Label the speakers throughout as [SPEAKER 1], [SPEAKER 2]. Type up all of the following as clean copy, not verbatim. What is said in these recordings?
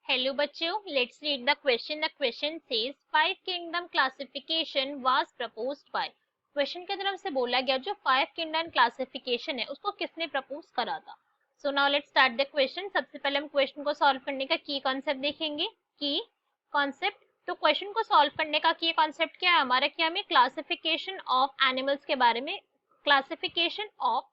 [SPEAKER 1] Hello बच्चों, let's read the question. The question says five kingdom classification was proposed by. Question की तरफ से बोला गया जो फाइव किंगडम क्लासिफिकेशन है उसको किसने प्रपोज करा था. So now let's start the question. सबसे पहले हम क्वेश्चन को सॉल्व करने का की कॉन्सेप्ट देखेंगे. की कॉन्सेप्ट, तो क्वेश्चन को सॉल्व करने का की कॉन्सेप्ट क्या है हमारा कि हमें क्लासिफिकेशन ऑफ एनिमल्स के बारे में, क्लासिफिकेशन ऑफ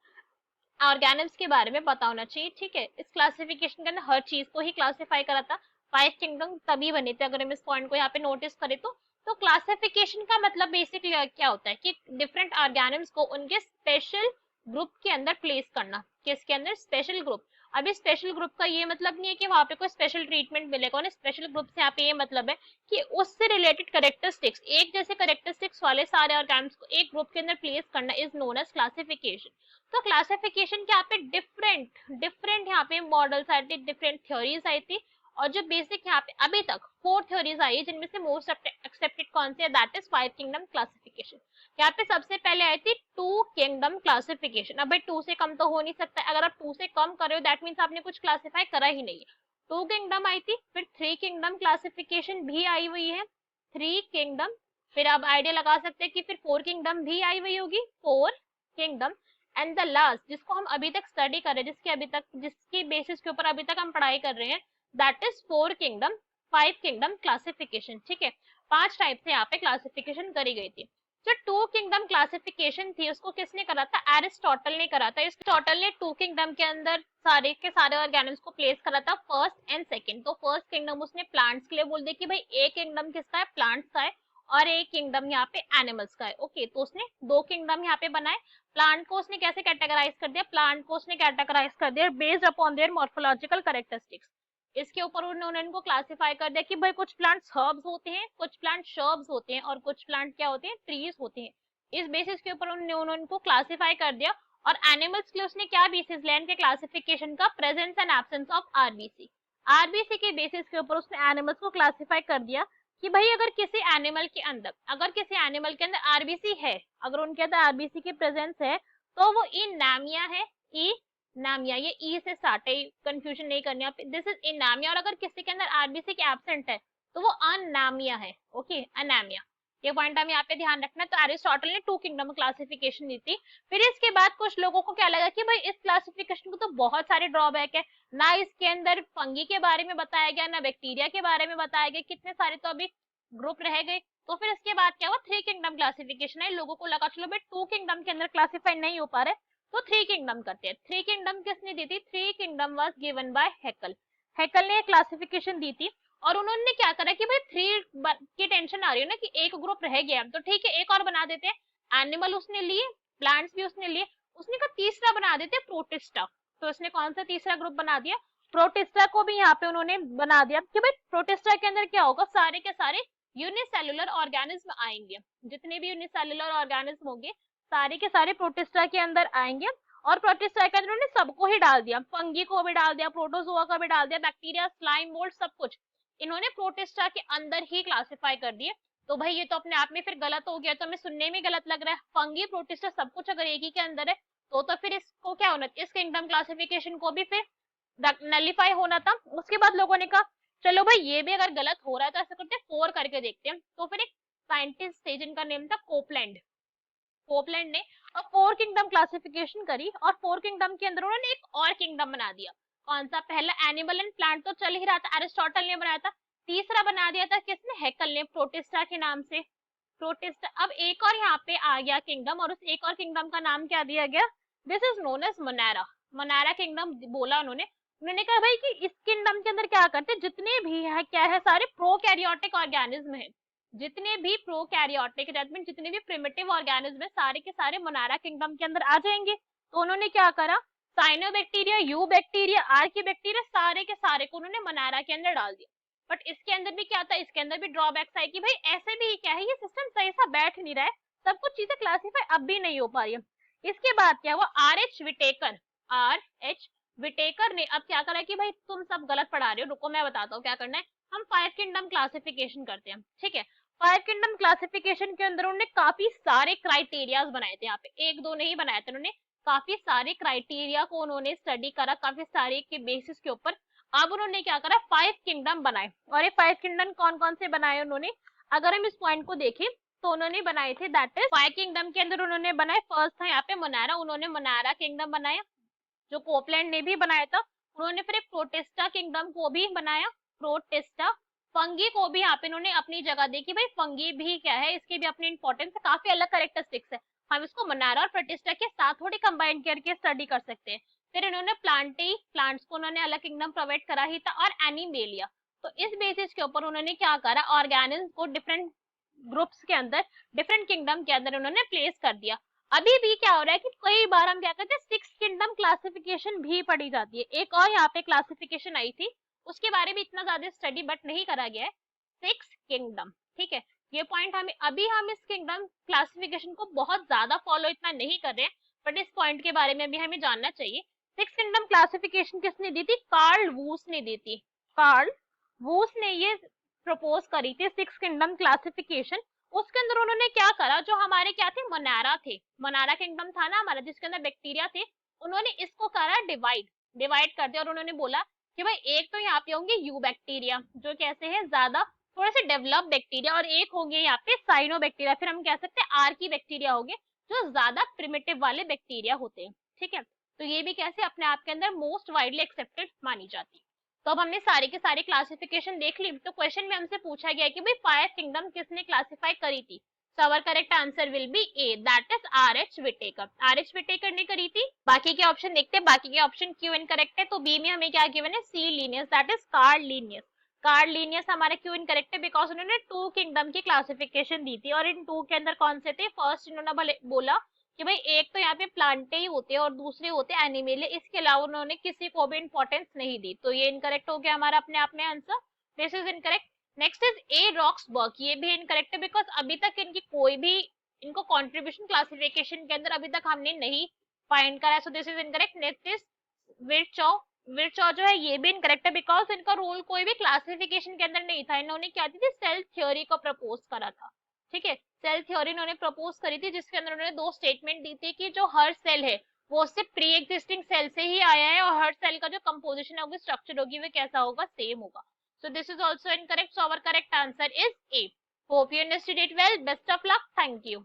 [SPEAKER 1] ऑर्गेनिम्स के बारे में पता होना चाहिए. ठीक है, इस क्लासिफिकेशन के अंदर हर चीज को ही क्लासिफाई करा था. फाइव किंगडम तभी बने थे. अगर हम इस पॉइंट को यहाँ पे नोटिस करें तो क्लासिफिकेशन का मतलब बेसिकली क्या होता है कि डिफरेंट ऑर्गेनिम्स को उनके स्पेशल ग्रुप के अंदर प्लेस करना. किसके अंदर? Special group. अभी स्पेशल ग्रुप का ये मतलब नहीं है कि वहां पे कोई स्पेशल ट्रीटमेंट मिलेगा उन्हें. स्पेशल ग्रुप से यहाँ पे ये मतलब है कि उससे रिलेटेड करेक्टरिस्टिक्स, एक जैसे करेक्टरिस्टिक्स वाले सारे ऑर्गेनिम्स को एक ग्रुप के अंदर प्लेस करना इज नोन एज क्लासिफिकेशन. तो क्लासिफिकेशन के यहाँ पे डिफरेंट डिफरेंट यहाँ पे मॉडल्स आए थे, डिफरेंट थ्योरीज आई थी. और जो बेसिक यहाँ पे अभी तक फोर थ्योरीज आई है जिनमें से मोस्ट एक्सेप्टेड कौन सी है, that is five kingdom classification. यहाँ पे सबसे पहले आई थी टू किंगडम क्लासिफिकेशन. अब भाई टू से कम तो हो नहीं सकता. अगर आप टू से कम कर रहे हो दैट मीन्स आपने कुछ क्लासिफाई करा ही नहीं है. टू किंगडम आई थी, फिर थ्री किंगडम क्लासिफिकेशन भी आई हुई है, थ्री किंगडम. फिर आप आइडिया लगा सकते हैं कि फिर फोर किंगडम भी आई हुई होगी, four kingdom. And the last जिसको हम अभी तक स्टडी कर रहे हैं, जिसकी बेसिस के ऊपर अभी तक हम पढ़ाई कर रहे हैं, that is four kingdom, five kingdom classification. ठीक है, पांच टाइप से यहाँ पे क्लासिफिकेशन करी गई थी. जो टू किंगडम क्लासिफिकेशन थी उसको किसने करा था? एरिस्टोटल ने करा था. एरिस्टोटल ने टू किंगडम के अंदर सारे के सारे ऑर्गेनिम्स को प्लेस करा था, फर्स्ट एंड सेकंड. तो फर्स्ट किंगडम उसने प्लांट्स के लिए बोल दिया कि भाई एक किंगडम किसका है? प्लांट्स का है. और एक किंगडम यहाँ पे एनिमल्स का है. ओके, तो उसने दो किंगडम यहाँ पे बनाए. प्लांट को उसने कैसे कैटेगराइज कर दिया? प्लांट को उसने कैटेगराइज कर दिया based upon their morphological characteristics. इसके ऊपर उन्होंने इनको क्लासिफाई कर दिया कि भाई कुछ प्लांट्स हर्ब्स होते हैं, कुछ प्लांट शर्ब्स होते हैं और कुछ प्लांट क्या होते हैं? ट्रीज होते हैं. इस बेसिस के ऊपर उन्होंने उनको क्लासिफाई कर दिया. और एनिमल्स के लिए उसने क्या बेसिस लिया इनके क्लासिफिकेशन का? Presence and absence of RBC. RBC के बेसिस के ऊपर उसने एनिमल्स को क्लासिफाई कर दिया कि भाई अगर किसी एनिमल के अंदर आरबीसी है, अगर उनके अंदर आरबीसी की प्रेजेंस है तो वो इनामिया है. ई नामिया, ये ई से स्टार्ट है, कंफ्यूजन नहीं करनी आप. दिस इज इनामिया. और अगर किसी के अंदर आरबीसी के एब्सेंट है तो वो अनामिया है. ओके, अनामिया. ये पॉइंट हमें यहाँ पे ध्यान रखना है. तो एरिस्टोटल ने टू किंगडम क्लासिफिकेशन दी थी. फिर इसके बाद कुछ लोगों को क्या लगा कि भाई इस क्लासिफिकेशन को तो बहुत सारे ड्रॉबैक है, ना इसके अंदर फंगी के बारे में बताया गया, ना बैक्टीरिया के बारे में बताया गया, कितने सारे तो अभी ग्रुप रह गए. तो फिर इसके बाद क्या हुआ? थ्री किंगडम क्लासिफिकेशन है. लोगों को लगा चलो भाई टू किंगडम के अंदर क्लासिफाई नहीं हो पा रहे तो थ्री किंगडम करते हैं. थ्री किंगडम किसने दी थी? Three kingdom was given by Haeckel. Haeckel ने क्लासिफिकेशन दी थी. और उन्होंने क्या करा कि भाई थ्री की टेंशन आ रही है ना कि एक ग्रुप रह गया, तो ठीक है एक और बना देते हैं. एनिमल उसने लिए, प्लांट्स भी उसने लिए. उसने कहा तीसरा बना देते हैं, प्रोटिस्टा. तो उसने कौन सा तीसरा ग्रुप बना दिया? प्रोटिस्टा को भी यहाँ पे उन्होंने बना दिया कि भाई प्रोटिस्टा के अंदर क्या होगा? सारे के सारे यूनिसेलुलर ऑर्गेनिज्म आएंगे. जितने भी यूनिसेलुलर ऑर्गेनिज्म होंगे सारे के सारे प्रोटिस्टा के अंदर आएंगे. और प्रोटिस्टा के अंदर उन्होंने सबको ही डाल दिया, फंगी को भी डाल दिया, प्रोटोजोआ का भी डाल दिया, बैक्टीरिया, स्लाइम, मोल्ड, सब कुछ इन्होंने प्रोटिस्टा के अंदर ही क्लासिफाई कर दिए. तो भाई ये तो अपने आप में फिर गलत हो गया. तो हमें सुनने में गलत लग रहा है. फंगी, प्रोटिस्टा सब कुछ अगर एक ही के अंदर है तो फिर इसको क्या होना, इस किंगडम क्लासिफिकेशन को भी फिर नलिफाई होना था. उसके बाद लोगों ने कहा चलो भाई ये भी अगर गलत हो रहा है तो ऐसा करते हैं फोर करके देखते हैं. तो फिर एक साइंटिस्ट थे जिनका नेम था कोपलैंड. कोपलैंड ने और फोर किंगडम क्लासिफिकेशन करी. और फोर किंगडम के अंदर उन्होंने एक और किंगडम बना दिया. कौन सा? पहला एनिमल एंड प्लांट तो चल ही रहा था, एरिस्टोटल ने बनाया था. तीसरा बना दिया था किसने? हैकल ने, प्रोटिस्टा के नाम से. प्रोटिस्टा. अब एक और यहाँ पे आ गया किंगडम और उस एक और किंगडम का नाम क्या दिया गया? This is known as Monera. Monera kingdom बोला उन्होंने. उन्होंने कहा भाई कि इस किंगडम के अंदर क्या करते हैं, जितने भी है क्या है, सारे प्रोकैरियोटिक ऑर्गेनिज्म है. जितने भी प्रोकैरियोटिक जितने भी प्रिमिटिव ऑर्गेनिज्म है सारे के सारे मोनेरा किंगडम के अंदर आ जाएंगे. तो उन्होंने क्या करा? साइनोबैक्टीरिया, यू बैक्टीरिया, आर्कीबैक्टीरिया, सारे के सारे को उन्होंने मोनेरा के अंदर डाल दिया. बट इसके अंदर भी क्या था? इसके अंदर भी ड्रॉबैक्स आए कि भाई ऐसे भी क्या है, ये सिस्टम सही सा बैठ नहीं रहा है, सब कुछ चीजें क्लासिफाई अब भी नहीं हो पा रही है. इसके बाद क्या हुआ? आर एच विटेकर ने अब क्या करा कि भाई तुम सब गलत पढ़ा रहे हो, रुको मैं बताता हूँ क्या करना है. हम फाइव किंगडम क्लासिफिकेशन करते हैं. ठीक है, फाइव किंगडम क्लासिफिकेशन के अंदर उन्होंने काफी सारे क्राइटेरियाज बनाए थे. यहाँ पे एक दो नहीं बनाए थे उन्होंने, काफी सारे क्राइटेरिया को उन्होंने स्टडी करा, काफी सारे के बेसिस के ऊपर अब उन्होंने क्या करा, 5 किंगडम बनाए। और ये 5 किंगडम कौन कौन से बनाए उन्होंने, अगर हम इस पॉइंट को देखें तो उन्होंने बनाए थे, दैट इज 5 किंगडम के अंदर उन्होंने बनाए, फर्स्ट था यहाँ पे मोनारा, उन्होंने मोनारा किंगडम बनाया, जो कोपलैंड ने भी बनाया था। उन्होंने फिर एक प्रोटेस्टा किंगडम को भी बनाया, प्रोटेस्टा। फंगी को भी यहाँ पे इन्होंने अपनी जगह दी कि भाई फंगी भी क्या है, इसकी भी अपनी इंपॉर्टेंस है, काफी अलग कैरेक्टरिस्टिक्स है, हम इसको मोनारा और प्रोटेस्टा के साथ थोड़ी कंबाइन करके स्टडी कर सकते हैं। फिर इन्होंने प्लांटी, प्लांट्स को उन्होंने अलग किंगडम प्रोवाइड करा ही था, और एनिमेलिया। तो इस बेसिस के ऊपर उन्होंने क्या करा, ऑर्गेनिज्म को डिफरेंट ग्रुप्स के अंदर, डिफरेंट किंगडम के अंदर उन्होंने प्लेस कर दिया। अभी भी क्या हो रहा है कि कई बार हम क्या करते हैं, 6 किंगडम क्लासिफिकेशन भी पढ़ी जाती है। एक और यहाँ पे क्लासिफिकेशन आई थी, उसके बारे में इतना ज्यादा स्टडी बट नहीं करा गया है, 6 किंगडम। ठीक है, ये पॉइंट हमें, अभी हम इस किंगडम क्लासिफिकेशन को बहुत ज्यादा फॉलो इतना नहीं कर रहे हैं, बट इस पॉइंट के बारे में भी हमें जानना चाहिए। 6 किंगडम क्लासिफिकेशन किसने दी थी, कार्ल वूस ने दी थी। कार्ल वूस ने ये प्रपोज करी थी 6 किंगडम क्लासिफिकेशन। उसके अंदर उन्होंने क्या करा, जो हमारे क्या थे, मोनारा थे, मोनारा किंगडम था ना हमारा, जिसके अंदर बैक्टीरिया थे, उन्होंने इसको करा डिवाइड, डिवाइड कर दिया। और उन्होंने बोला कि भाई एक तो यहाँ पे होंगे यू बैक्टीरिया, जो कैसे है, ज्यादा थोड़े से डेवलप बैक्टीरिया, और एक होंगे यहाँ पे साइनो बैक्टीरिया, फिर हम कह सकते हैं आर की बैक्टीरिया होंगे, जो ज्यादा प्रिमिटिव वाले बैक्टीरिया होते हैं। ठीक है, तो ये भी कैसे अपने आप के अंदर मोस्ट वाइडली एक्सेप्टेड मानी जाती है। तो अब हमने सारी की सारी क्लासिफिकेशन देख ली। तो क्वेश्चन में हमसे पूछा गया कि भाई 5 किंगडम किसने क्लासिफाई करी थी, so our correct answer will be A, that is R.H. Whittaker। R.H. Whittaker ने करी थी। बाकी के ऑप्शन देखते हैं, बाकी के ऑप्शन क्यों इनकरेक्ट है। तो बी में हमें क्या गिवन है, C Linnaeus, that is Karl Linnaeus. Karl Linnaeus हमारे क्यों इनकरेक्ट है, बिकॉज उन्होंने 2 किंगडम की क्लासिफिकेशन दी थी, और इन 2 के अंदर कौन से थे, फर्स्ट इन्होंने बोला कि भाई एक तो यहाँ पे प्लांटे ही होते हैं और दूसरे होते हैं एनिमल, इसके अलावा उन्होंने किसी को भी इंपॉर्टेंस नहीं दी। तो ये इनकरेक्ट हो गया हमारा अपने आप में answer, this is incorrect. Next is a Roxburgh, ये भी इनकरेक्ट है, बिकॉज अभी तक इनकी कोई भी, इनको कंट्रीब्यूशन क्लासिफिकेशन के अंदर अभी तक हमने नहीं फाइंड करा, so this is incorrect. Next is Virchow, Virchow जो है ये भी इनकरेक्ट है, बिकॉज इनका रोल कोई भी क्लासिफिकेशन के अंदर नहीं था, इन्होंने क्या दी थी, सेल थ्योरी को प्रपोज करा था। ठीक है, सेल थ्योरी इन्होंने प्रपोज करी थी, जिसके अंदर उन्होंने 2 स्टेटमेंट दी थी कि जो हर सेल है वो उससे प्री एग्जिस्टिंग सेल से ही आया है, और हर सेल का जो कंपोजिशन होगी, स्ट्रक्चर होगी, वो कैसा होगा, सेम होगा। So this is also incorrect. So our correct answer is A. Hope you understood it well. Best of luck. Thank you.